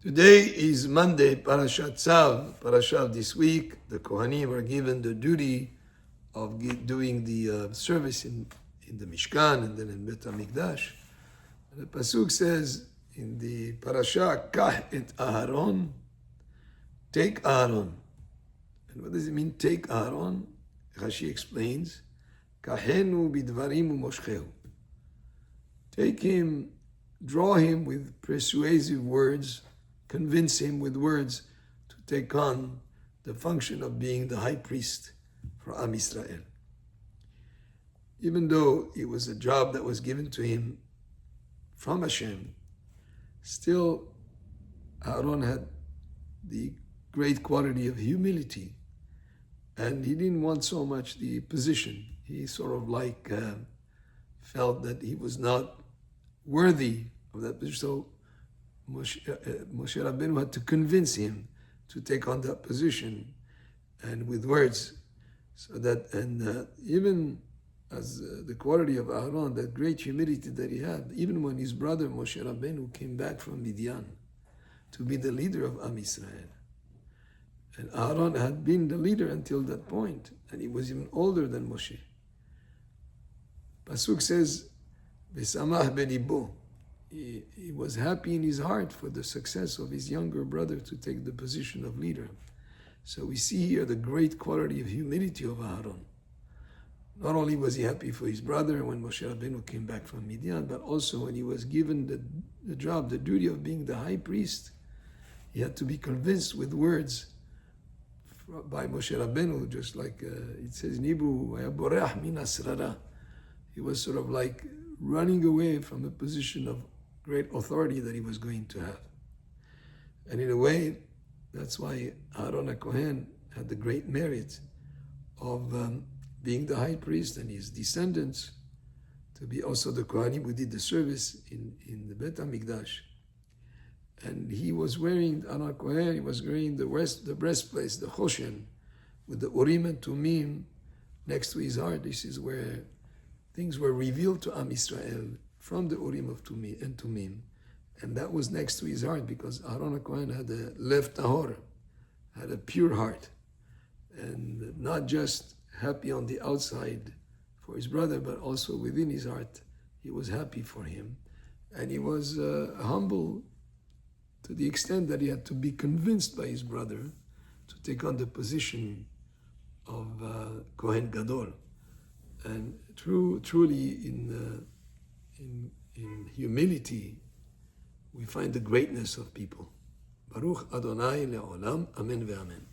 Today is Monday, Parashat Tzav, Parashat this week. The Kohanim are given the duty of doing the service in the Mishkan and then in Bet HaMikdash. And the Pasuk says in the Parasha, Kah et Aharon, take Aharon. And what does it mean, take Aharon? Rashi explains, Kahenu bidvarim umoshchehu. Take him, draw him with persuasive words, convince him with words to take on the function of being the high priest for Am Yisrael. Even though it was a job that was given to him from Hashem, still Aaron had the great quality of humility, and he didn't want so much the position. He sort of felt that he was not worthy of that position. So Moshe Rabbeinu had to convince him to take on that position, and with words, so that, and even as the quality of Aaron, that great humility that he had, even when his brother Moshe Rabbeinu came back from Midian to be the leader of Am Yisrael. And Aaron had been the leader until that point, and he was even older than Moshe. Pasuk says, "V'samach belibo." He was happy in his heart for the success of his younger brother to take the position of leader. So we see here the great quality of humility of Aaron. Not only was he happy for his brother when Moshe Rabbeinu came back from Midian, but also when he was given the job, the duty of being the high priest, he had to be convinced with words by Moshe Rabbeinu, just like it says in Hebrew, he was sort of like running away from a position of great authority that he was going to have. And in a way, that's why Aaron HaKohen had the great merit of being the high priest, and his descendants to be also the Kohanim who did the service in the Bet HaMikdash. And he was wearing, Aaron HaKohen, he was wearing the breastplate, the Choshen, with the Urim and Tumim next to his heart. This is where things were revealed to Am Yisrael from the Urim of Tumim, and that was next to his heart, because Aaron HaKohen had a lev tahor, had a pure heart, and not just happy on the outside for his brother, but also within his heart, he was happy for him, and he was humble to the extent that he had to be convinced by his brother to take on the position of Kohen Gadol. And truly, in humility, we find the greatness of people. Baruch Adonai le'olam, amen ve'amen.